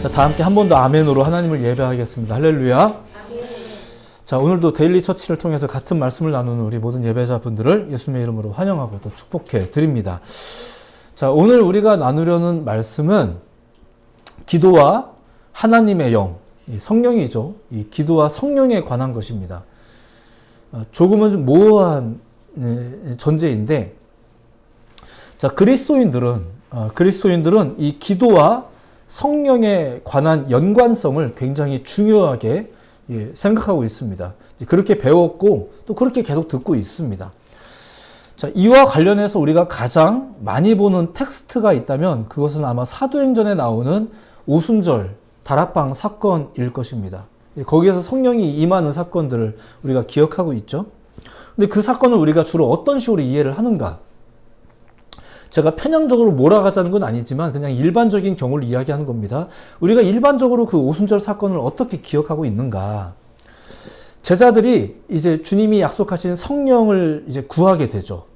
자, 다 함께 한 번 더 아멘으로 하나님을 예배하겠습니다. 할렐루야. 자, 오늘도 데일리 처치를 통해서 같은 말씀을 나누는 우리 모든 예배자분들을 예수님의 이름으로 환영하고 또 축복해 드립니다. 자, 오늘 우리가 나누려는 말씀은 기도와 하나님의 영, 성령이죠. 이 기도와 성령에 관한 것입니다. 조금은 좀 모호한 전제인데, 자, 그리스도인들은 이 기도와 성령에 관한 연관성을 굉장히 중요하게 생각하고 있습니다. 그렇게 배웠고 또 그렇게 계속 듣고 있습니다. 자, 이와 관련해서 우리가 가장 많이 보는 텍스트가 있다면 그것은 아마 사도행전에 나오는 오순절 다락방 사건일 것입니다. 거기에서 성령이 임하는 사건들을 우리가 기억하고 있죠. 근데 그 사건을 우리가 주로 어떤 식으로 이해를 하는가? 제가 편향적으로 몰아가자는 건 아니지만 그냥 일반적인 경우를 이야기하는 겁니다. 우리가 일반적으로 그 오순절 사건을 어떻게 기억하고 있는가? 제자들이 이제 주님이 약속하신 성령을 이제 구하게 되죠.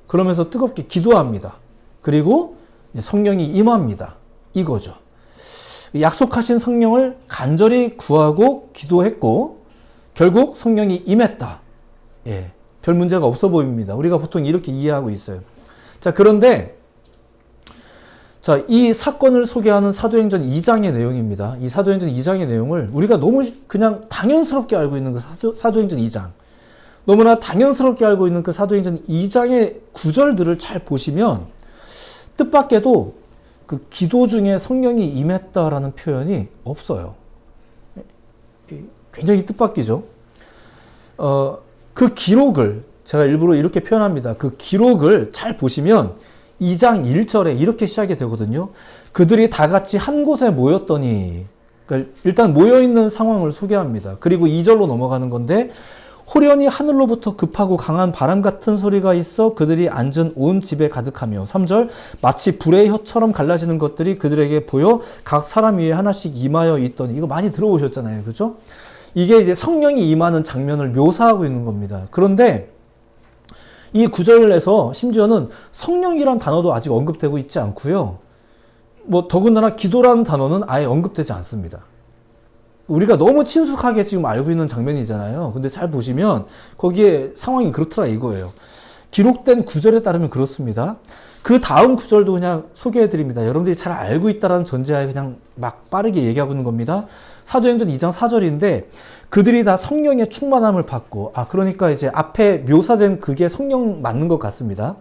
그러면서 뜨겁게 기도합니다. 그리고 성령이 임합니다. 이거죠. 약속하신 성령을 간절히 구하고 기도했고 결국 성령이 임했다. 예, 별 문제가 없어 보입니다. 우리가 보통 이렇게 이해하고 있어요. 자, 그런데 자, 이 사건을 소개하는 사도행전 2장의 내용입니다. 이 사도행전 2장의 내용을 우리가 너무 그냥 당연스럽게 알고 있는 그 사도행전 2장, 너무나 당연스럽게 알고 있는 그 사도행전 2장의 구절들을 잘 보시면 뜻밖에도 그 기도 중에 성령이 임했다라는 표현이 없어요. 굉장히 뜻밖이죠. 그 기록을 제가 일부러 이렇게 표현합니다. 그 기록을 잘 보시면 2장 1절에 이렇게 시작이 되거든요. 그들이 다 같이 한 곳에 모였더니, 그러니까 일단 모여있는 상황을 소개합니다. 그리고 2절로 넘어가는 건데, 호련히 하늘로부터 급하고 강한 바람 같은 소리가 있어 그들이 앉은 온 집에 가득하며, 3절, 마치 불의 혀처럼 갈라지는 것들이 그들에게 보여 각 사람 위에 하나씩 임하여 있더니, 이거 많이 들어보셨잖아요. 그죠? 이게 이제 성령이 임하는 장면을 묘사하고 있는 겁니다. 그런데 이 구절에서 심지어는 성령이란 단어도 아직 언급되고 있지 않고요. 뭐 더군다나 기도라는 단어는 아예 언급되지 않습니다. 우리가 너무 친숙하게 지금 알고 있는 장면이잖아요. 근데 잘 보시면 거기에 상황이 그렇더라 이거예요. 기록된 구절에 따르면 그렇습니다. 그 다음 구절도 그냥 소개해드립니다. 여러분들이 잘 알고 있다는 전제하에 그냥 막 빠르게 얘기하고 있는 겁니다. 사도행전 2장 4절인데 그들이 다 성령의 충만함을 받고, 그러니까 이제 앞에 묘사된 그게 성령 맞는 것 같습니다.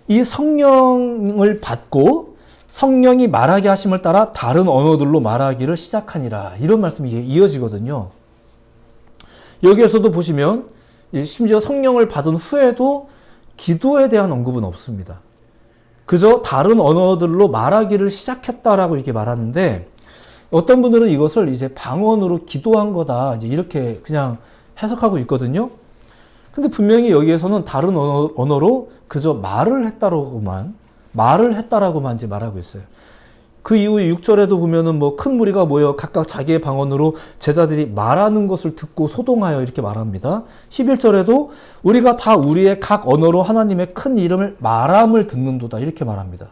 이 성령을 받고 성령이 말하게 하심을 따라 다른 언어들로 말하기를 시작하니라. 이런 말씀이 이어지거든요. 여기에서도 보시면 심지어 성령을 받은 후에도 기도에 대한 언급은 없습니다. 그저 다른 언어들로 말하기를 시작했다라고 이렇게 말하는데, 어떤 분들은 이것을 이제 방언으로 기도한 거다, 이제 이렇게 그냥 해석하고 있거든요. 근데 분명히 여기에서는 다른 언어로 그저 말을 했다라고만 이제 말하고 있어요. 그 이후에 6절에도 보면은 뭐 큰 무리가 모여 각각 자기의 방언으로 제자들이 말하는 것을 듣고 소동하여 이렇게 말합니다. 11절에도 우리가 다 우리의 각 언어로 하나님의 큰 이름을 말함을 듣는도다, 이렇게 말합니다.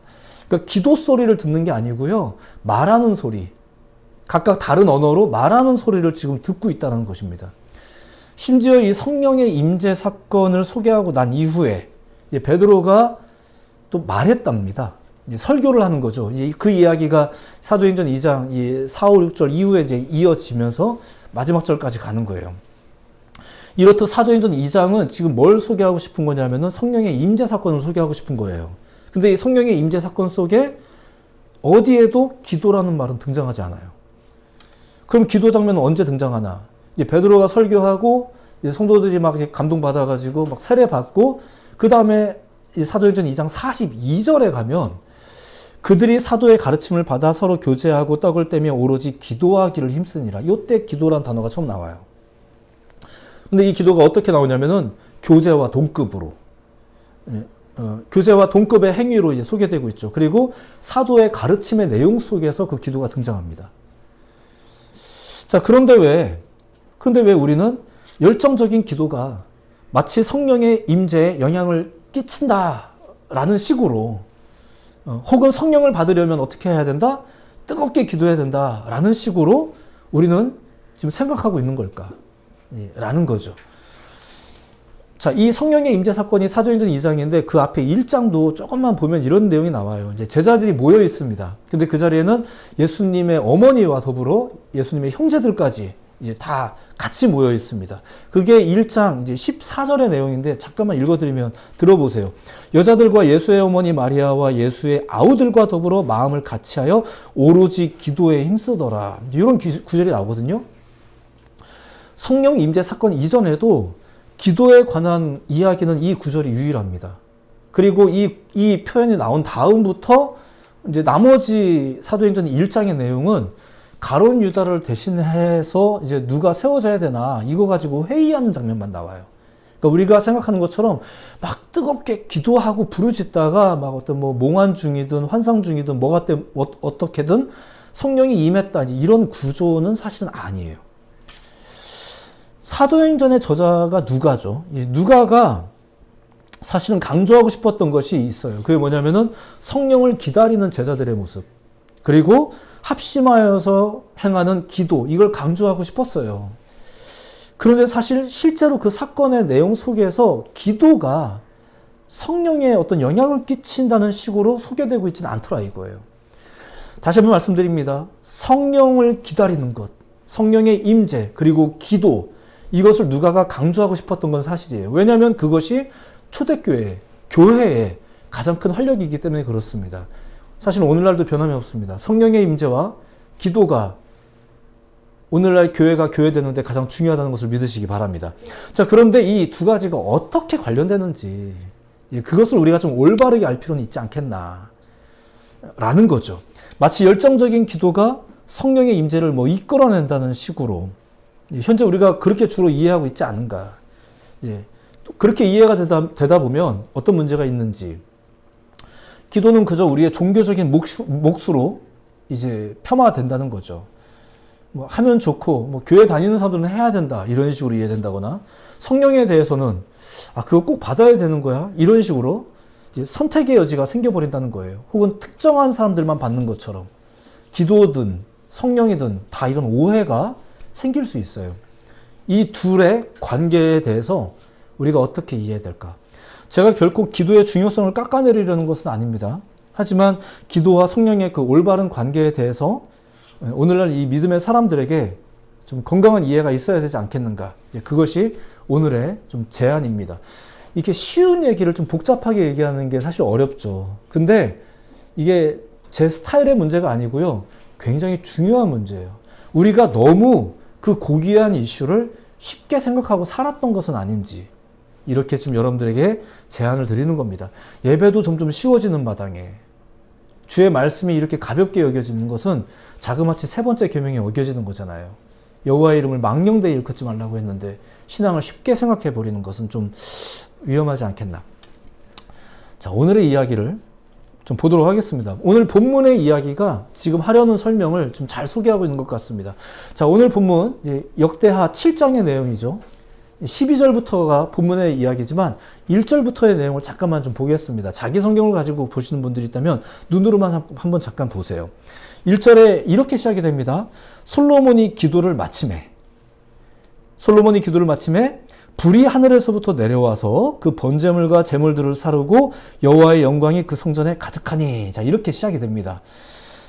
그러니까 기도 소리를 듣는 게 아니고요, 말하는 소리, 각각 다른 언어로 말하는 소리를 지금 듣고 있다는 것입니다. 심지어 이 성령의 임재 사건을 소개하고 난 이후에 베드로가 또 말했답니다. 설교를 하는 거죠. 그 이야기가 사도행전 2장 4, 5, 6절 이후에 이제 이어지면서 마지막 절까지 가는 거예요. 이렇듯 사도행전 2장은 지금 뭘 소개하고 싶은 거냐면은 성령의 임재 사건을 소개하고 싶은 거예요. 근데 이 성령의 임재 사건 속에 어디에도 기도라는 말은 등장하지 않아요. 그럼 기도 장면은 언제 등장하나? 이제 베드로가 설교하고 이제 성도들이 막 감동받아가지고 막 세례받고, 그 다음에 사도행전 2장 42절에 가면 그들이 사도의 가르침을 받아 서로 교제하고 떡을 떼며 오로지 기도하기를 힘쓰니라. 이때 기도란 단어가 처음 나와요. 근데 이 기도가 어떻게 나오냐면은 교제와 동급으로, 교제와 동급의 행위로 이제 소개되고 있죠. 그리고 사도의 가르침의 내용 속에서 그 기도가 등장합니다. 자, 그런데 왜 우리는 열정적인 기도가 마치 성령의 임재에 영향을 끼친다라는 식으로, 혹은 성령을 받으려면 어떻게 해야 된다? 뜨겁게 기도해야 된다라는 식으로 우리는 지금 생각하고 있는 걸까? 라는 거죠. 자, 이 성령의 임재 사건이 사도행전 2장인데 그 앞에 1장도 조금만 보면 이런 내용이 나와요. 이제 제자들이 모여 있습니다. 근데 그 자리에는 예수님의 어머니와 더불어 예수님의 형제들까지 이제 다 같이 모여 있습니다. 그게 1장 이제 14절의 내용인데 잠깐만 읽어드리면 들어보세요. 여자들과 예수의 어머니 마리아와 예수의 아우들과 더불어 마음을 같이하여 오로지 기도에 힘쓰더라. 이런 구절이 나오거든요. 성령 임재 사건 이전에도 기도에 관한 이야기는 이 구절이 유일합니다. 그리고 이 표현이 나온 다음부터 이제 나머지 사도행전 1장의 내용은 가룟 유다를 대신해서 이제 누가 세워져야 되나 이거 가지고 회의하는 장면만 나와요. 그러니까 우리가 생각하는 것처럼 막 뜨겁게 기도하고 부르짖다가 막 어떤 뭐 몽환 중이든 환상 중이든 뭐가 어떻게든 성령이 임했다 이런 구조는 사실은 아니에요. 사도행전의 저자가 누가죠. 이 누가가 사실은 강조하고 싶었던 것이 있어요. 그게 뭐냐면은 성령을 기다리는 제자들의 모습, 그리고 합심하여서 행하는 기도, 이걸 강조하고 싶었어요. 그런데 사실 실제로 그 사건의 내용 속에서 기도가 성령에 어떤 영향을 끼친다는 식으로 소개되고 있지는 않더라 이거예요. 다시 한번 말씀드립니다. 성령을 기다리는 것, 성령의 임재, 그리고 기도, 이것을 누가가 강조하고 싶었던 건 사실이에요. 왜냐하면 그것이 초대교회, 교회의 가장 큰 활력이기 때문에 그렇습니다. 사실 오늘날도 변함이 없습니다. 성령의 임재와 기도가 오늘날 교회가 교회되는데 가장 중요하다는 것을 믿으시기 바랍니다. 자, 그런데 이 두 가지가 어떻게 관련되는지 그것을 우리가 좀 올바르게 알 필요는 있지 않겠나 라는 거죠. 마치 열정적인 기도가 성령의 임재를 뭐 이끌어낸다는 식으로 현재 우리가 그렇게 주로 이해하고 있지 않은가. 그렇게 이해가 되다 보면 어떤 문제가 있는지, 기도는 그저 우리의 종교적인 몫으로 이제 폄하된다는 거죠. 뭐 하면 좋고, 뭐 교회 다니는 사람들은 해야 된다 이런 식으로 이해된다거나, 성령에 대해서는 그거 꼭 받아야 되는 거야 이런 식으로 이제 선택의 여지가 생겨버린다는 거예요. 혹은 특정한 사람들만 받는 것처럼 기도든 성령이든 다 이런 오해가 생길 수 있어요. 이 둘의 관계에 대해서 우리가 어떻게 이해해야 될까? 제가 결코 기도의 중요성을 깎아내리려는 것은 아닙니다. 하지만 기도와 성령의 그 올바른 관계에 대해서 오늘날 이 믿음의 사람들에게 좀 건강한 이해가 있어야 되지 않겠는가? 그것이 오늘의 좀 제안입니다. 이렇게 쉬운 얘기를 좀 복잡하게 얘기하는 게 사실 어렵죠. 근데 이게 제 스타일의 문제가 아니고요. 굉장히 중요한 문제예요. 우리가 너무 그 고귀한 이슈를 쉽게 생각하고 살았던 것은 아닌지 이렇게 지금 여러분들에게 제안을 드리는 겁니다. 예배도 점점 쉬워지는 마당에 주의 말씀이 이렇게 가볍게 여겨지는 것은 자그마치 세 번째 계명이 어겨지는 거잖아요. 여호와의 이름을 망령되이 일컫지 말라고 했는데 신앙을 쉽게 생각해 버리는 것은 좀 위험하지 않겠나. 자, 오늘의 이야기를 좀 보도록 하겠습니다. 오늘 본문의 이야기가 지금 하려는 설명을 좀 잘 소개하고 있는 것 같습니다. 자, 오늘 본문 역대하 7장의 내용이죠. 12절부터가 본문의 이야기지만 1절부터의 내용을 잠깐만 좀 보겠습니다. 자기 성경을 가지고 보시는 분들이 있다면 눈으로만 한번 잠깐 보세요. 1절에 이렇게 시작이 됩니다. 솔로몬이 기도를 마치매 불이 하늘에서부터 내려와서 그 번제물과 제물들을 사르고 여호와의 영광이 그 성전에 가득하니. 자, 이렇게 시작이 됩니다.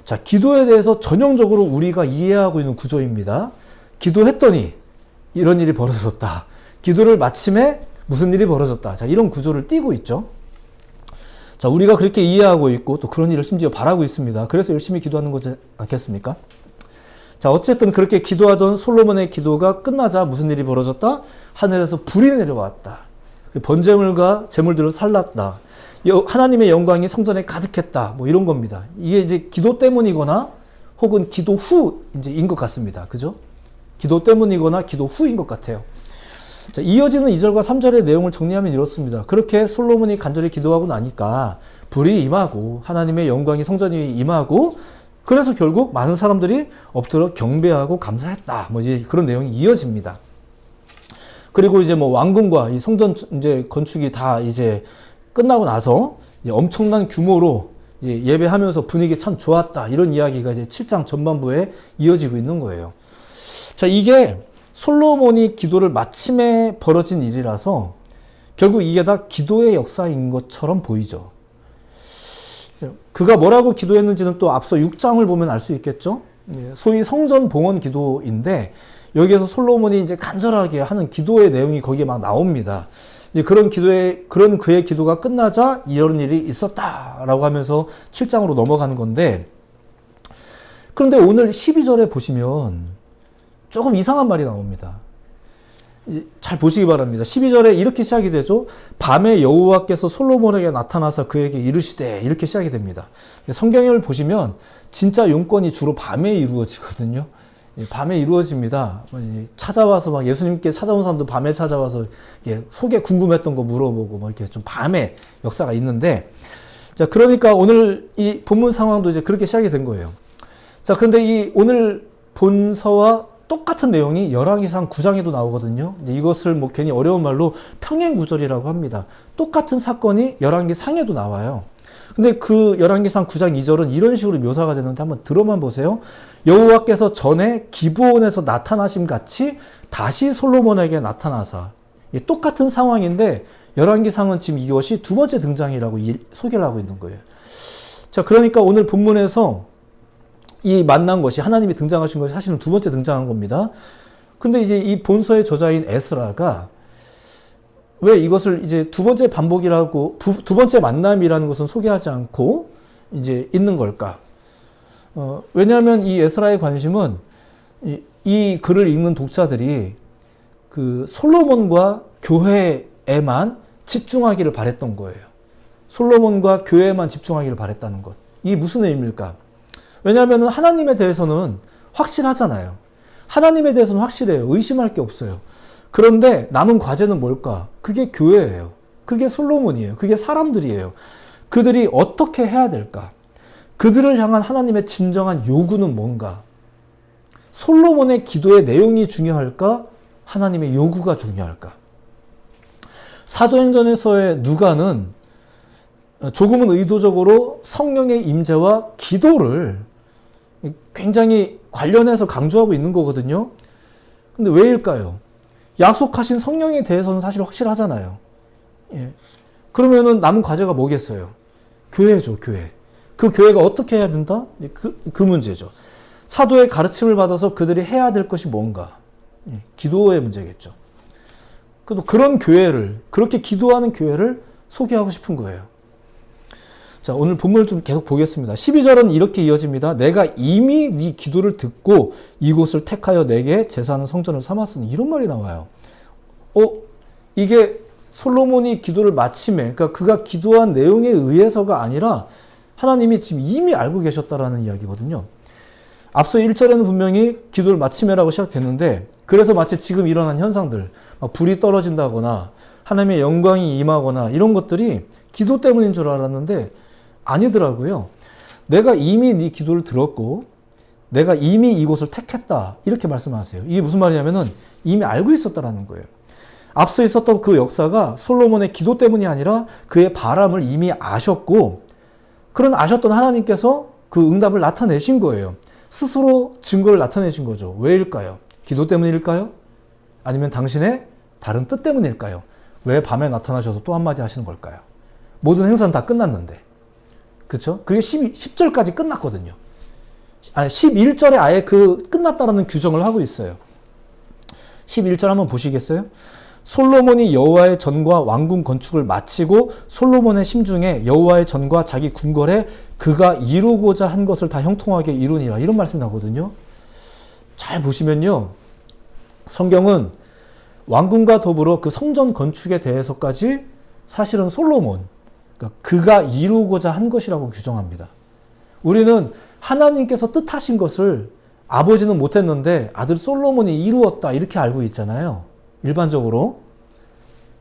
자, 기도에 대해서 전형적으로 우리가 이해하고 있는 구조입니다. 기도했더니 이런 일이 벌어졌다. 기도를 마침에 무슨 일이 벌어졌다. 자, 이런 구조를 띠고 있죠. 자, 우리가 그렇게 이해하고 있고 또 그런 일을 심지어 바라고 있습니다. 그래서 열심히 기도하는 거지 않겠습니까? 자, 어쨌든 그렇게 기도하던 솔로몬의 기도가 끝나자 무슨 일이 벌어졌다? 하늘에서 불이 내려왔다. 번제물과 제물들을 살랐다. 하나님의 영광이 성전에 가득했다. 뭐 이런 겁니다. 이게 이제 기도 때문이거나 혹은 기도 후인 것 같습니다. 그죠? 기도 때문이거나 기도 후인 것 같아요. 자, 이어지는 2절과 3절의 내용을 정리하면 이렇습니다. 그렇게 솔로몬이 간절히 기도하고 나니까 불이 임하고 하나님의 영광이 성전에 임하고 그래서 결국 많은 사람들이 엎드려 경배하고 감사했다. 뭐 이제 그런 내용이 이어집니다. 그리고 이제 뭐 왕궁과 이 성전 이제 건축이 다 이제 끝나고 나서 이제 엄청난 규모로 예배하면서 분위기 참 좋았다. 이런 이야기가 이제 7장 전반부에 이어지고 있는 거예요. 자, 이게 솔로몬이 기도를 마침에 벌어진 일이라서 결국 이게 다 기도의 역사인 것처럼 보이죠. 그가 뭐라고 기도했는지는 또 앞서 6장을 보면 알 수 있겠죠. 소위 성전 봉헌 기도인데 여기에서 솔로몬이 이제 간절하게 하는 기도의 내용이 거기에 막 나옵니다. 이제 그런 그의 기도가 끝나자 이런 일이 있었다라고 하면서 7장으로 넘어가는 건데, 그런데 오늘 12절에 보시면 조금 이상한 말이 나옵니다. 잘 보시기 바랍니다. 12절에 이렇게 시작이 되죠. 밤에 여호와께서 솔로몬에게 나타나서 그에게 이르시되, 이렇게 시작이 됩니다. 성경을 보시면 진짜 용건이 주로 밤에 이루어지거든요. 밤에 이루어집니다. 찾아와서 막 예수님께 찾아온 사람도 밤에 찾아와서 속에 궁금했던 거 물어보고 뭐 이렇게 좀 밤에 역사가 있는데, 자, 그러니까 오늘 이 본문 상황도 이제 그렇게 시작이 된 거예요. 자, 그런데 이 오늘 본서와 똑같은 내용이 열왕기상 9장에도 나오거든요. 이제 이것을 뭐 괜히 어려운 말로 평행구절이라고 합니다. 똑같은 사건이 열왕기상에도 나와요. 근데 그 열왕기상 9장 2절은 이런 식으로 묘사가 되는데 한번 들어만 보세요. 여호와께서 전에 기브온에서 나타나심 같이 다시 솔로몬에게 나타나사. 똑같은 상황인데 열왕기상은 지금 이것이 두 번째 등장이라고 소개를 하고 있는 거예요. 자, 그러니까 오늘 본문에서 이 만난 것이, 하나님이 등장하신 것이 사실은 두 번째 등장한 겁니다. 근데 이제 이 본서의 저자인 에스라가 왜 이것을 이제 두 번째 반복이라고, 두 번째 만남이라는 것은 소개하지 않고 이제 있는 걸까? 왜냐하면 이 에스라의 관심은 이 글을 읽는 독자들이 그 솔로몬과 교회에만 집중하기를 바랬던 거예요. 솔로몬과 교회에만 집중하기를 바랬다는 것. 이게 무슨 의미일까? 왜냐하면 하나님에 대해서는 확실하잖아요. 하나님에 대해서는 확실해요. 의심할 게 없어요. 그런데 남은 과제는 뭘까? 그게 교회예요. 그게 솔로몬이에요. 그게 사람들이에요. 그들이 어떻게 해야 될까? 그들을 향한 하나님의 진정한 요구는 뭔가? 솔로몬의 기도의 내용이 중요할까? 하나님의 요구가 중요할까? 사도행전에서의 누가는 조금은 의도적으로 성령의 임재와 기도를 굉장히 관련해서 강조하고 있는 거거든요. 근데 왜일까요? 약속하신 성령에 대해서는 사실 확실하잖아요. 예. 그러면은 남은 과제가 뭐겠어요? 교회죠, 교회. 그 교회가 어떻게 해야 된다? 그 문제죠. 사도의 가르침을 받아서 그들이 해야 될 것이 뭔가? 예. 기도의 문제겠죠. 그래도 그런 교회를, 그렇게 기도하는 교회를 소개하고 싶은 거예요. 자, 오늘 본문을 좀 계속 보겠습니다. 12절은 이렇게 이어집니다. 내가 이미 네 기도를 듣고 이곳을 택하여 내게 제사하는 성전을 삼았으니, 이런 말이 나와요. 이게 솔로몬이 기도를 마침에, 그러니까 그가 기도한 내용에 의해서가 아니라 하나님이 지금 이미 알고 계셨다라는 이야기거든요. 앞서 1절에는 분명히 기도를 마침에라고 시작됐는데, 그래서 마치 지금 일어난 현상들, 불이 떨어진다거나 하나님의 영광이 임하거나 이런 것들이 기도 때문인 줄 알았는데 아니더라고요. 내가 이미 네 기도를 들었고 내가 이미 이곳을 택했다, 이렇게 말씀하세요. 이게 무슨 말이냐면은 이미 알고 있었다라는 거예요. 앞서 있었던 그 역사가 솔로몬의 기도 때문이 아니라 그의 바람을 이미 아셨고, 그런 아셨던 하나님께서 그 응답을 나타내신 거예요. 스스로 증거를 나타내신 거죠. 왜일까요? 기도 때문일까요? 아니면 당신의 다른 뜻 때문일까요? 왜 밤에 나타나셔서 또 한마디 하시는 걸까요? 모든 행사는 다 끝났는데. 그쵸? 그게 10절까지 끝났거든요. 아니, 11절에 아예 그 끝났다라는 규정을 하고 있어요. 11절 한번 보시겠어요? 솔로몬이 여호와의 전과 왕궁 건축을 마치고 솔로몬의 심중에 여호와의 전과 자기 궁궐에 그가 이루고자 한 것을 다 형통하게 이루니라, 이런 말씀이 나거든요. 잘 보시면요, 성경은 왕궁과 더불어 그 성전 건축에 대해서까지 사실은 솔로몬, 그러니까 그가 이루고자 한 것이라고 규정합니다. 우리는 하나님께서 뜻하신 것을 아버지는 못했는데 아들 솔로몬이 이루었다, 이렇게 알고 있잖아요, 일반적으로.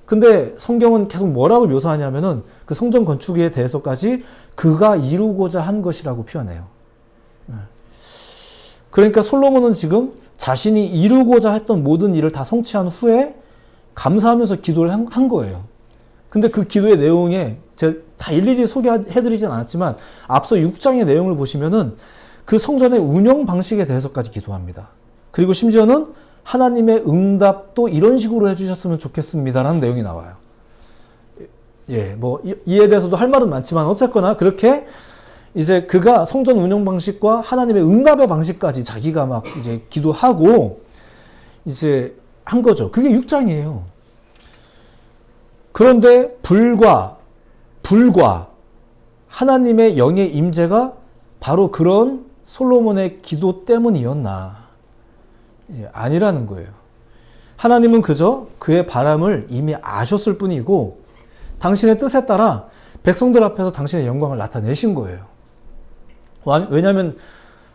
근데 성경은 계속 뭐라고 묘사하냐면은 그 성전 건축에 대해서까지 그가 이루고자 한 것이라고 표현해요. 그러니까 솔로몬은 지금 자신이 이루고자 했던 모든 일을 다 성취한 후에 감사하면서 기도를 한 거예요. 근데 그 기도의 내용에 제가 다 일일이 소개해드리진 않았지만 앞서 6장의 내용을 보시면은 그 성전의 운영 방식에 대해서까지 기도합니다. 그리고 심지어는 하나님의 응답도 이런 식으로 해주셨으면 좋겠습니다라는 내용이 나와요. 예, 뭐 이에 대해서도 할 말은 많지만 어쨌거나 그렇게 이제 그가 성전 운영 방식과 하나님의 응답의 방식까지 자기가 막 이제 기도하고 이제 한 거죠. 그게 6장이에요. 그런데 불과 하나님의 영의 임재가 바로 그런 솔로몬의 기도 때문이었나? 예, 아니라는 거예요. 하나님은 그저 그의 바람을 이미 아셨을 뿐이고 당신의 뜻에 따라 백성들 앞에서 당신의 영광을 나타내신 거예요. 왜냐하면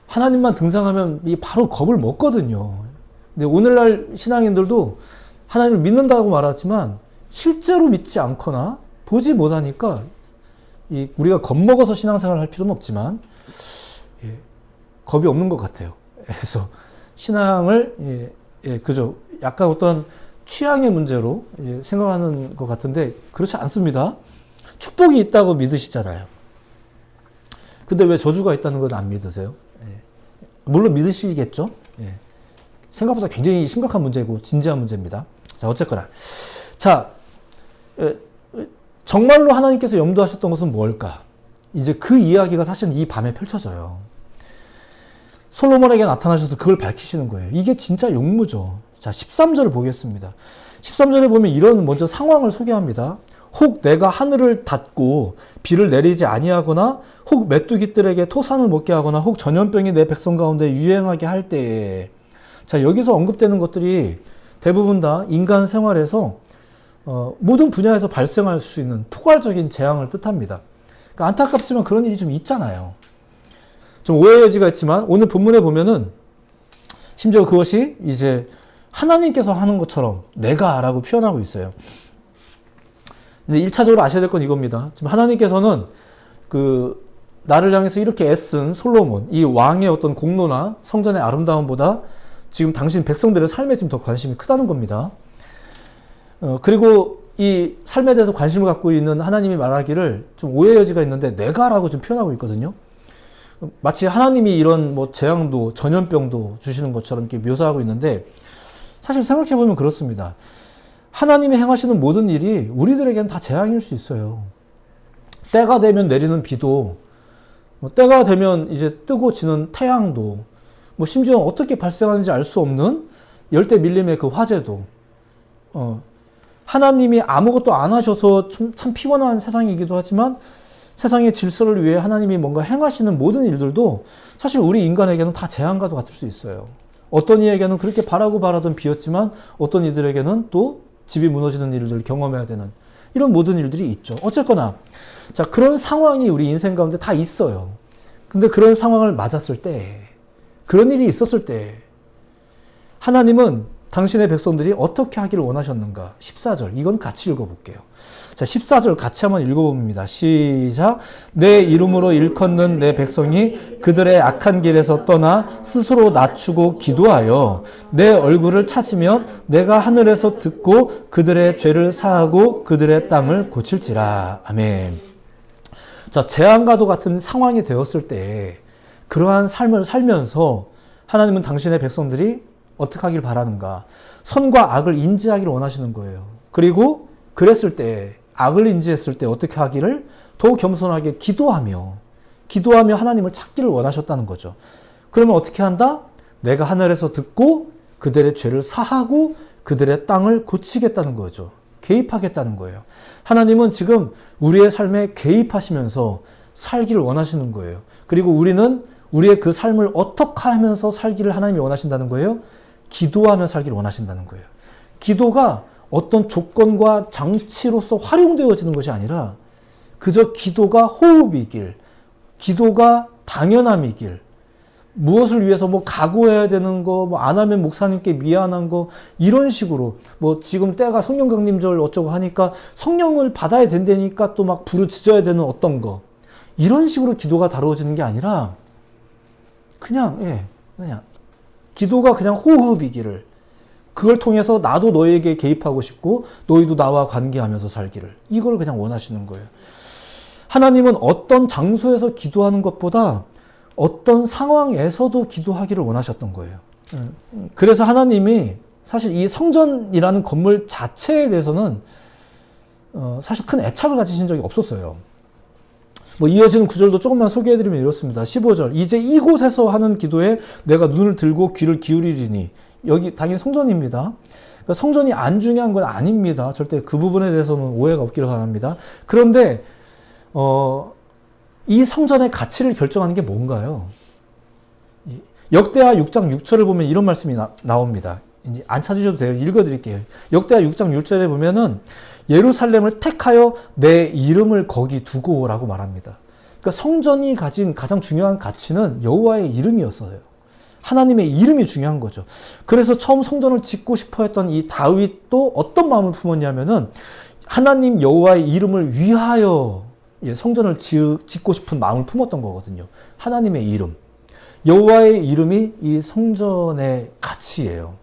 하나님만 등장하면 바로 겁을 먹거든요. 근데 오늘날 신앙인들도 하나님을 믿는다고 말하지만 실제로 믿지 않거나 보지 못하니까 우리가 겁먹어서 신앙생활을 할 필요는 없지만 겁이 없는 것 같아요. 그래서 신앙을 그저 약간 어떤 취향의 문제로 생각하는 것 같은데 그렇지 않습니다. 축복이 있다고 믿으시잖아요. 근데 왜 저주가 있다는 건 안 믿으세요? 물론 믿으시겠죠? 생각보다 굉장히 심각한 문제고 진지한 문제입니다. 자, 어쨌거나. 자, 정말로 하나님께서 염두하셨던 것은 뭘까? 이제 그 이야기가 사실은 이 밤에 펼쳐져요. 솔로몬에게 나타나셔서 그걸 밝히시는 거예요. 이게 진짜 용무죠. 자, 13절을 보겠습니다. 13절에 보면 이런 먼저 상황을 소개합니다. 혹 내가 하늘을 닫고 비를 내리지 아니하거나 혹 메뚜기들에게 토산을 먹게 하거나 혹 전염병이 내 백성 가운데 유행하게 할 때에 자, 여기서 언급되는 것들이 대부분 다 인간 생활에서 모든 분야에서 발생할 수 있는 포괄적인 재앙을 뜻합니다. 그러니까 안타깝지만 그런 일이 좀 있잖아요. 좀 오해의 여지가 있지만 오늘 본문에 보면은 심지어 그것이 이제 하나님께서 하는 것처럼 내가 라고 표현하고 있어요. 근데 1차적으로 아셔야 될 건 이겁니다. 지금 하나님께서는 나를 향해서 이렇게 애쓴 솔로몬, 이 왕의 어떤 공로나 성전의 아름다움보다 지금 당신 백성들의 삶에 지금 더 관심이 크다는 겁니다. 그리고 이 삶에 대해서 관심을 갖고 있는 하나님이 말하기를 좀 오해의 여지가 있는데 내가라고 좀 표현하고 있거든요. 마치 하나님이 이런 뭐 재앙도 전염병도 주시는 것처럼 이렇게 묘사하고 있는데 사실 생각해보면 그렇습니다. 하나님이 행하시는 모든 일이 우리들에게는 다 재앙일 수 있어요. 때가 되면 내리는 비도, 때가 되면 이제 뜨고 지는 태양도, 뭐 심지어 어떻게 발생하는지 알 수 없는 열대 밀림의 그 화재도, 하나님이 아무것도 안 하셔서 참 피곤한 세상이기도 하지만 세상의 질서를 위해 하나님이 뭔가 행하시는 모든 일들도 사실 우리 인간에게는 다 재앙과도 같을 수 있어요. 어떤 이에게는 그렇게 바라던 비였지만 어떤 이들에게는 또 집이 무너지는 일들을 경험해야 되는 이런 모든 일들이 있죠. 어쨌거나 자, 그런 상황이 우리 인생 가운데 다 있어요. 근데 그런 상황을 맞았을 때, 그런 일이 있었을 때 하나님은 당신의 백성들이 어떻게 하기를 원하셨는가? 14절 이건 같이 읽어볼게요. 자, 14절 같이 한번 읽어봅니다. 시작. 내 이름으로 일컫는 내 백성이 그들의 악한 길에서 떠나 스스로 낮추고 기도하여 내 얼굴을 찾으면 내가 하늘에서 듣고 그들의 죄를 사하고 그들의 땅을 고칠지라. 아멘. 자, 재앙과도 같은 상황이 되었을 때 그러한 삶을 살면서 하나님은 당신의 백성들이 어떻게 하길 바라는가? 선과 악을 인지하기를 원하시는 거예요. 그리고 그랬을 때 악을 인지했을 때 어떻게 하기를 더욱 겸손하게 기도하며 하나님을 찾기를 원하셨다는 거죠. 그러면 어떻게 한다? 내가 하늘에서 듣고 그들의 죄를 사하고 그들의 땅을 고치겠다는 거죠. 개입하겠다는 거예요. 하나님은 지금 우리의 삶에 개입하시면서 살기를 원하시는 거예요. 그리고 우리는 우리의 그 삶을 어떻게 하면서 살기를 하나님이 원하신다는 거예요? 기도하며 살기를 원하신다는 거예요. 기도가 어떤 조건과 장치로서 활용되어지는 것이 아니라 그저 기도가 호흡이길, 기도가 당연함이길, 무엇을 위해서 뭐 각오해야 되는 거, 뭐 안 하면 목사님께 미안한 거, 이런 식으로 뭐 지금 때가 성령 강림절 어쩌고 하니까 성령을 받아야 된다니까 또 막 부르짖어야 되는 어떤 거, 이런 식으로 기도가 다루어지는 게 아니라 그냥 기도가 그냥 호흡이기를, 그걸 통해서 나도 너에게 개입하고 싶고 너희도 나와 관계하면서 살기를, 이걸 그냥 원하시는 거예요. 하나님은 어떤 장소에서 기도하는 것보다 어떤 상황에서도 기도하기를 원하셨던 거예요. 그래서 하나님이 사실 이 성전이라는 건물 자체에 대해서는 사실 큰 애착을 가지신 적이 없었어요. 뭐 이어지는 구절도 조금만 소개해드리면 이렇습니다. 15절. 이제 이곳에서 하는 기도에 내가 눈을 들고 귀를 기울이리니. 여기 당연히 성전입니다. 그러니까 성전이 안 중요한 건 아닙니다. 절대 그 부분에 대해서는 오해가 없기를 바랍니다. 그런데 이 성전의 가치를 결정하는 게 뭔가요? 역대하 6장 6절을 보면 이런 말씀이 나옵니다. 이제 안 찾으셔도 돼요. 읽어드릴게요. 역대하 6장 6절에 보면은 예루살렘을 택하여 내 이름을 거기 두고라고 말합니다. 그러니까 성전이 가진 가장 중요한 가치는 여호와의 이름이었어요. 하나님의 이름이 중요한 거죠. 그래서 처음 성전을 짓고 싶어 했던 이 다윗도 어떤 마음을 품었냐면은 하나님 여호와의 이름을 위하여 성전을 짓고 싶은 마음을 품었던 거거든요. 하나님의 이름. 여호와의 이름이 이 성전의 가치예요.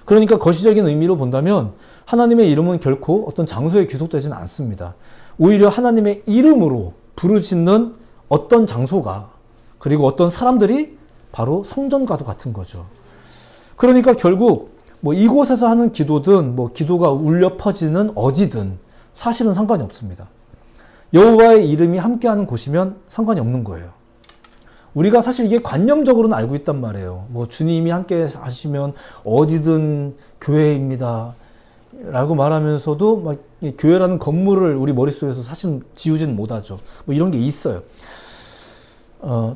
그러니까 거시적인 의미로 본다면 하나님의 이름은 결코 어떤 장소에 귀속되지는 않습니다. 오히려 하나님의 이름으로 부르짖는 어떤 장소가 그리고 어떤 사람들이 바로 성전과도 같은 거죠. 그러니까 결국 뭐 이곳에서 하는 기도든 뭐 기도가 울려 퍼지는 어디든 사실은 상관이 없습니다. 여호와의 이름이 함께하는 곳이면 상관이 없는 거예요. 우리가 사실 이게 관념적으로는 알고 있단 말이에요. 뭐 주님이 함께 하시면 어디든 교회입니다. 라고 말하면서도 막 교회라는 건물을 우리 머릿속에서 사실 지우지는 못하죠. 뭐 이런 게 있어요.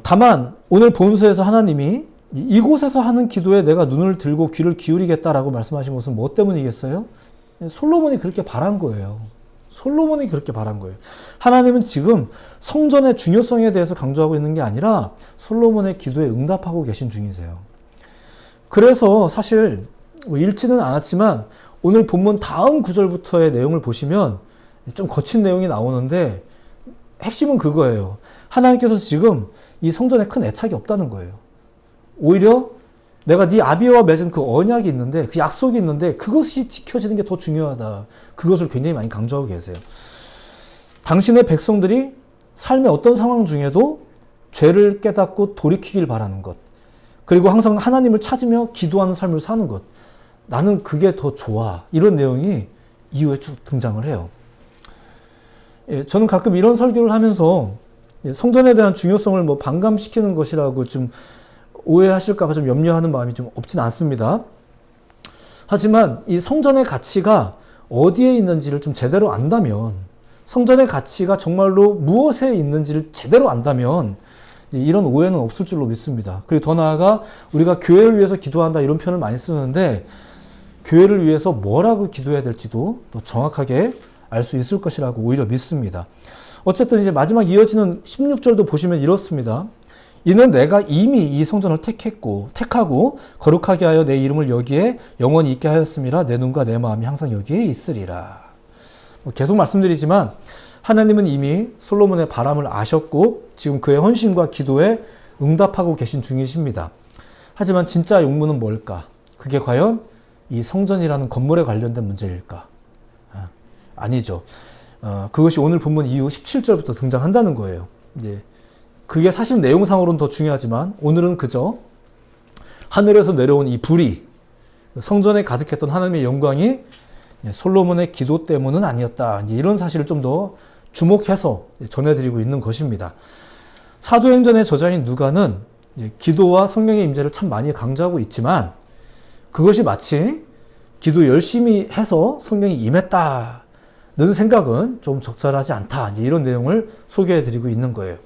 다만 오늘 본서에서 하나님이 이곳에서 하는 기도에 내가 눈을 들고 귀를 기울이겠다라고 말씀하신 것은 뭐 때문이겠어요? 솔로몬이 그렇게 바란 거예요. 솔로몬이 그렇게 바란 거예요. 하나님은 지금 성전의 중요성에 대해서 강조하고 있는 게 아니라 솔로몬의 기도에 응답하고 계신 중이세요. 그래서 사실 뭐 읽지는 않았지만 오늘 본문 다음 구절부터의 내용을 보시면 좀 거친 내용이 나오는데 핵심은 그거예요. 하나님께서 지금 이 성전에 큰 애착이 없다는 거예요. 오히려 내가 네 아비와 맺은 그 언약이 있는데 그 약속이 있는데 그것이 지켜지는 게 더 중요하다. 그것을 굉장히 많이 강조하고 계세요. 당신의 백성들이 삶의 어떤 상황 중에도 죄를 깨닫고 돌이키길 바라는 것. 그리고 항상 하나님을 찾으며 기도하는 삶을 사는 것. 나는 그게 더 좋아. 이런 내용이 이후에 쭉 등장을 해요. 저는 가끔 이런 설교를 하면서 성전에 대한 중요성을 뭐 반감시키는 것이라고 좀 오해하실까봐 좀 염려하는 마음이 좀 없진 않습니다. 하지만 이 성전의 가치가 어디에 있는지를 좀 제대로 안다면, 성전의 가치가 정말로 무엇에 있는지를 제대로 안다면 이런 오해는 없을 줄로 믿습니다. 그리고 더 나아가 우리가 교회를 위해서 기도한다 이런 표현을 많이 쓰는데 교회를 위해서 뭐라고 기도해야 될지도 또 정확하게 알 수 있을 것이라고 오히려 믿습니다. 어쨌든 이제 마지막 이어지는 16절도 보시면 이렇습니다. 이는 내가 이미 이 성전을 택하고 거룩하게 하여 내 이름을 여기에 영원히 있게 하였음이라 내 눈과 내 마음이 항상 여기에 있으리라. 계속 말씀드리지만 하나님은 이미 솔로몬의 바람을 아셨고 지금 그의 헌신과 기도에 응답하고 계신 중이십니다. 하지만 진짜 용무는 뭘까? 그게 과연 이 성전이라는 건물에 관련된 문제일까? 아니죠. 그것이 오늘 본문 이후 17절부터 등장한다는 거예요. 이제 그게 사실 내용상으로는 더 중요하지만 오늘은 그저 하늘에서 내려온 이 불이 성전에 가득했던 하나님의 영광이 솔로몬의 기도 때문은 아니었다. 이제 이런 사실을 좀 더 주목해서 전해드리고 있는 것입니다. 사도행전의 저자인 누가는 기도와 성령의 임재를 참 많이 강조하고 있지만 그것이 마치 기도 열심히 해서 성령이 임했다는 생각은 좀 적절하지 않다. 이제 이런 내용을 소개해드리고 있는 거예요.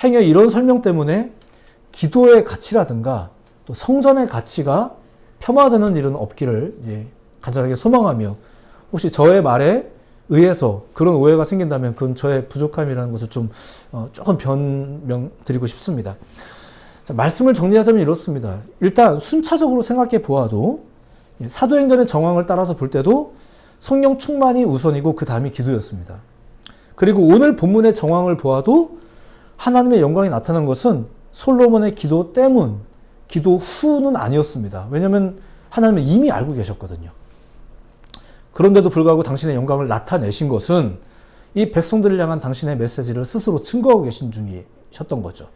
행여 이런 설명 때문에 기도의 가치라든가 또 성전의 가치가 폄하되는 일은 없기를 간절하게 소망하며 혹시 저의 말에 의해서 그런 오해가 생긴다면 그건 저의 부족함이라는 것을 좀 조금 변명드리고 싶습니다. 자, 말씀을 정리하자면 이렇습니다. 일단 순차적으로 생각해 보아도 사도행전의 정황을 따라서 볼 때도 성령 충만이 우선이고 그 다음이 기도였습니다. 그리고 오늘 본문의 정황을 보아도 하나님의 영광이 나타난 것은 솔로몬의 기도 때문, 기도 후는 아니었습니다. 왜냐하면 하나님은 이미 알고 계셨거든요. 그런데도 불구하고 당신의 영광을 나타내신 것은 이 백성들을 향한 당신의 메시지를 스스로 증거하고 계신 중이셨던 거죠.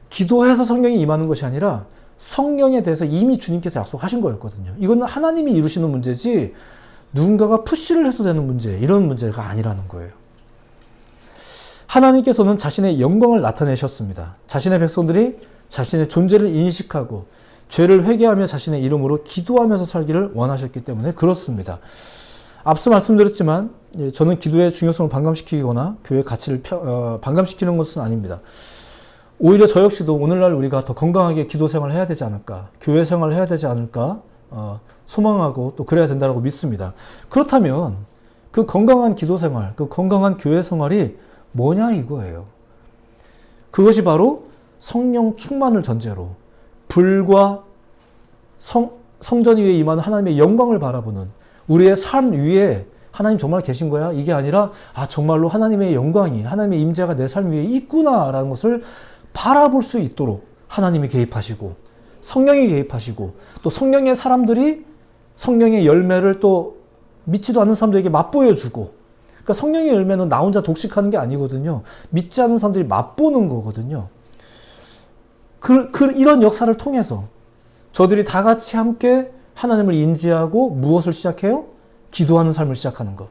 기도해서 성령이 임하는 것이 아니라 성령에 대해서 이미 주님께서 약속하신 거였거든요. 이건 하나님이 이루시는 문제지 누군가가 푸시를 해서 되는 문제, 이런 문제가 아니라는 거예요. 하나님께서는 자신의 영광을 나타내셨습니다. 자신의 백성들이 자신의 존재를 인식하고 죄를 회개하며 자신의 이름으로 기도하면서 살기를 원하셨기 때문에 그렇습니다. 앞서 말씀드렸지만 저는 기도의 중요성을 반감시키거나 교회의 가치를 반감시키는 것은 아닙니다. 오히려 저 역시도 오늘날 우리가 더 건강하게 기도 생활을 해야 되지 않을까, 교회 생활을 해야 되지 않을까 소망하고 또 그래야 된다고 믿습니다. 그렇다면 그 건강한 기도 생활, 그 건강한 교회 생활이 뭐냐 이거예요. 그것이 바로 성령 충만을 전제로 불과 성전 위에 임하는 하나님의 영광을 바라보는 우리의 삶 위에 하나님 정말 계신 거야? 이게 아니라 정말로 하나님의 영광이, 하나님의 임재가 내 삶 위에 있구나라는 것을 바라볼 수 있도록 하나님이 개입하시고 성령이 개입하시고 또 성령의 사람들이 성령의 열매를 또 믿지도 않는 사람들에게 맛보여주고, 그러니까 성령의 열매는 나 혼자 독식하는 게 아니거든요. 믿지 않는 사람들이 맛보는 거거든요. 이런 역사를 통해서 저들이 다 같이 함께 하나님을 인지하고 무엇을 시작해요? 기도하는 삶을 시작하는 것.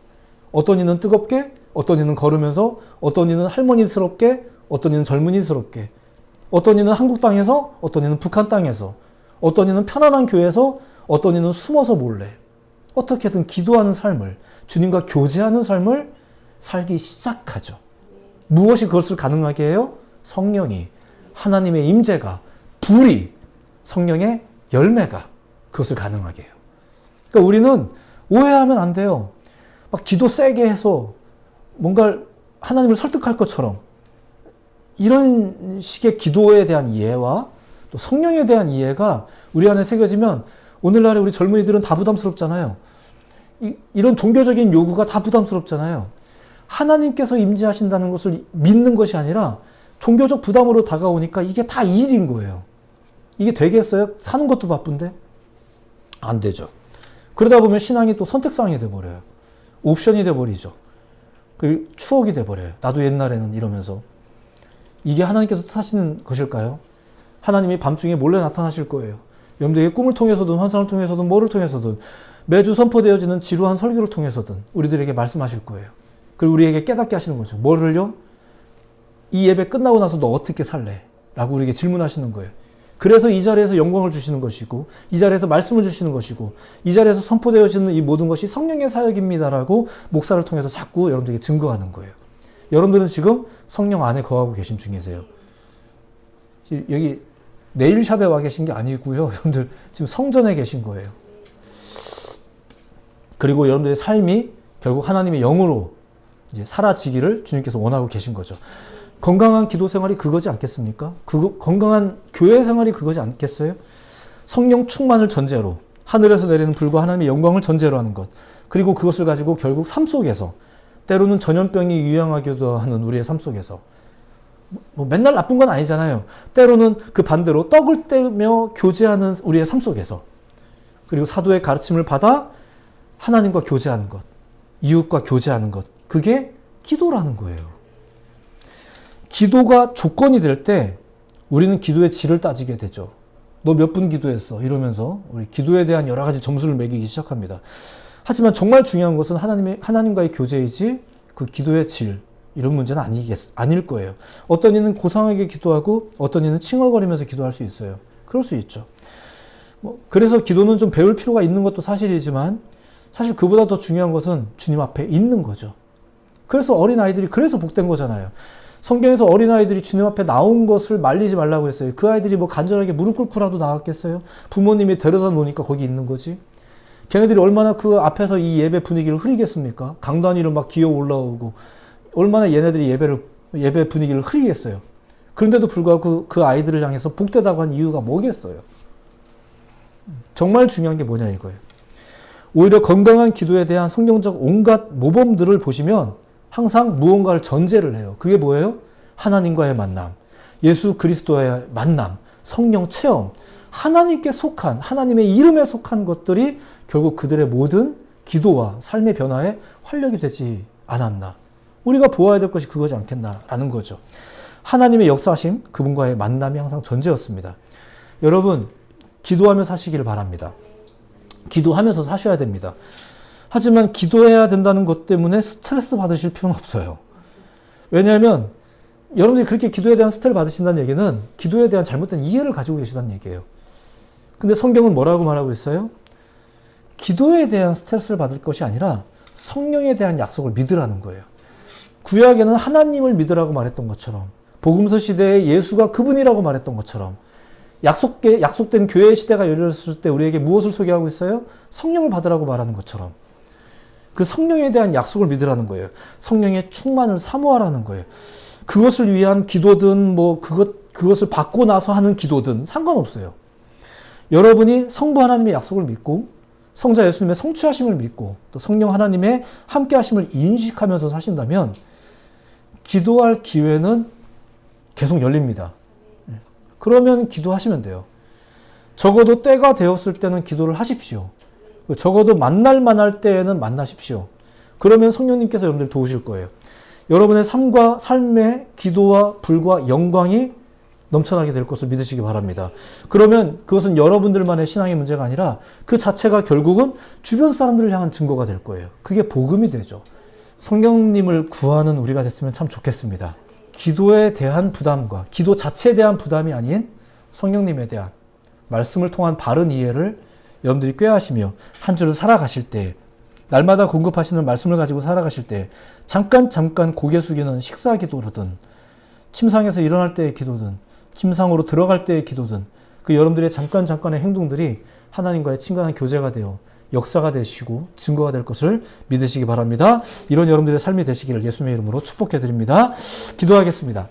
어떤 이는 뜨겁게, 어떤 이는 걸으면서, 어떤 이는 할머니스럽게, 어떤 이는 젊은이스럽게, 어떤 이는 한국 땅에서, 어떤 이는 북한 땅에서, 어떤 이는 편안한 교회에서, 어떤 이는 숨어서 몰래 어떻게든 기도하는 삶을, 주님과 교제하는 삶을 살기 시작하죠. 무엇이 그것을 가능하게 해요? 성령이, 하나님의 임재가, 불이, 성령의 열매가 그것을 가능하게 해요. 그러니까 우리는 오해하면 안 돼요. 막 기도 세게 해서 뭔가 하나님을 설득할 것처럼 이런 식의 기도에 대한 이해와 또 성령에 대한 이해가 우리 안에 새겨지면 오늘날의 우리 젊은이들은 다 부담스럽잖아요. 이런 종교적인 요구가 다 부담스럽잖아요. 하나님께서 임재하신다는 것을 믿는 것이 아니라 종교적 부담으로 다가오니까 이게 다 일인 거예요. 이게 되겠어요? 사는 것도 바쁜데? 안 되죠. 그러다 보면 신앙이 또 선택사항이 돼버려요. 옵션이 돼버리죠. 그 추억이 돼버려요. 나도 옛날에는 이러면서. 이게 하나님께서 뜻하시는 것일까요? 하나님이 밤중에 몰래 나타나실 거예요. 여러분들에게 꿈을 통해서든 환상을 통해서든 뭐를 통해서든 매주 선포되어지는 지루한 설교를 통해서든 우리들에게 말씀하실 거예요. 그리고 우리에게 깨닫게 하시는 거죠. 뭐를요? 이 예배 끝나고 나서 너 어떻게 살래? 라고 우리에게 질문하시는 거예요. 그래서 이 자리에서 영광을 주시는 것이고, 이 자리에서 말씀을 주시는 것이고, 이 자리에서 선포되어지는 이 모든 것이 성령의 사역입니다라고 목사를 통해서 자꾸 여러분들에게 증거하는 거예요. 여러분들은 지금 성령 안에 거하고 계신 중이세요. 여기 네일샵에 와 계신 게 아니고요. 여러분들 지금 성전에 계신 거예요. 그리고 여러분들의 삶이 결국 하나님의 영으로 이제 사라지기를 주님께서 원하고 계신 거죠. 건강한 기도 생활이 그거지 않겠습니까? 건강한 교회 생활이 그거지 않겠어요? 성령 충만을 전제로, 하늘에서 내리는 불과 하나님의 영광을 전제로 하는 것. 그리고 그것을 가지고 결국 삶 속에서, 때로는 전염병이 유행하기도 하는 우리의 삶 속에서, 뭐 맨날 나쁜 건 아니잖아요. 때로는 그 반대로 떡을 떼며 교제하는 우리의 삶 속에서, 그리고 사도의 가르침을 받아 하나님과 교제하는 것, 이웃과 교제하는 것, 그게 기도라는 거예요. 기도가 조건이 될 때 우리는 기도의 질을 따지게 되죠. 너 몇 분 기도했어? 이러면서 우리 기도에 대한 여러 가지 점수를 매기기 시작합니다. 하지만 정말 중요한 것은 하나님과의 교제이지 그 기도의 질, 이런 문제는 아닐 거예요. 어떤 이는 고상하게 기도하고 어떤 이는 칭얼거리면서 기도할 수 있어요. 그럴 수 있죠. 그래서 기도는 좀 배울 필요가 있는 것도 사실이지만 사실 그보다 더 중요한 것은 주님 앞에 있는 거죠. 그래서 어린아이들이 그래서 복된 거잖아요. 성경에서 어린아이들이 주님 앞에 나온 것을 말리지 말라고 했어요. 그 아이들이 뭐 간절하게 무릎 꿇고라도 나왔겠어요? 부모님이 데려다 놓으니까 거기 있는 거지. 걔네들이 얼마나 그 앞에서 이 예배 분위기를 흐리겠습니까? 강단 위로 막 기어 올라오고 얼마나 얘네들이 예배 분위기를 흐리겠어요. 그런데도 불구하고 그 아이들을 향해서 복되다고 한 이유가 뭐겠어요? 정말 중요한 게 뭐냐 이거예요. 오히려 건강한 기도에 대한 성경적 온갖 모범들을 보시면 항상 무언가를 전제를 해요. 그게 뭐예요? 하나님과의 만남, 예수 그리스도의 만남, 성령 체험, 하나님께 속한, 하나님의 이름에 속한 것들이 결국 그들의 모든 기도와 삶의 변화에 활력이 되지 않았나. 우리가 보아야 될 것이 그거지 않겠나라는 거죠. 하나님의 역사하심, 그분과의 만남이 항상 전제였습니다. 여러분, 기도하며 사시기를 바랍니다. 기도하면서 사셔야 됩니다. 하지만 기도해야 된다는 것 때문에 스트레스 받으실 필요는 없어요. 왜냐하면 여러분들이 그렇게 기도에 대한 스트레스를 받으신다는 얘기는 기도에 대한 잘못된 이해를 가지고 계시다는 얘기예요. 근데 성경은 뭐라고 말하고 있어요? 기도에 대한 스트레스를 받을 것이 아니라 성령에 대한 약속을 믿으라는 거예요. 구약에는 하나님을 믿으라고 말했던 것처럼, 복음서 시대에 예수가 그분이라고 말했던 것처럼, 약속된 교회 시대가 열렸을 때 우리에게 무엇을 소개하고 있어요? 성령을 받으라고 말하는 것처럼. 그 성령에 대한 약속을 믿으라는 거예요. 성령의 충만을 사모하라는 거예요. 그것을 위한 기도든 그것을 받고 나서 하는 기도든 상관없어요. 여러분이 성부 하나님의 약속을 믿고 성자 예수님의 성취하심을 믿고 또 성령 하나님의 함께하심을 인식하면서 사신다면 기도할 기회는 계속 열립니다. 그러면 기도하시면 돼요. 적어도 때가 되었을 때는 기도를 하십시오. 적어도 만날 만할 때에는 만나십시오. 그러면 성령님께서 여러분들 도우실 거예요. 여러분의 삶의 기도와 불과 영광이 넘쳐나게 될 것을 믿으시기 바랍니다. 그러면 그것은 여러분들만의 신앙의 문제가 아니라 그 자체가 결국은 주변 사람들을 향한 증거가 될 거예요. 그게 복음이 되죠. 성령님을 구하는 우리가 됐으면 참 좋겠습니다. 기도에 대한 부담과 기도 자체에 대한 부담이 아닌 성령님에 대한 말씀을 통한 바른 이해를 여러분들이 꾀하시며 한 주를 살아가실 때, 날마다 공급하시는 말씀을 가지고 살아가실 때 잠깐 고개 숙이는 식사 기도로든 침상에서 일어날 때의 기도든 침상으로 들어갈 때의 기도든 그 여러분들의 잠깐의 행동들이 하나님과의 친근한 교제가 되어 역사가 되시고 증거가 될 것을 믿으시기 바랍니다. 이런 여러분들의 삶이 되시기를 예수님의 이름으로 축복해 드립니다. 기도하겠습니다.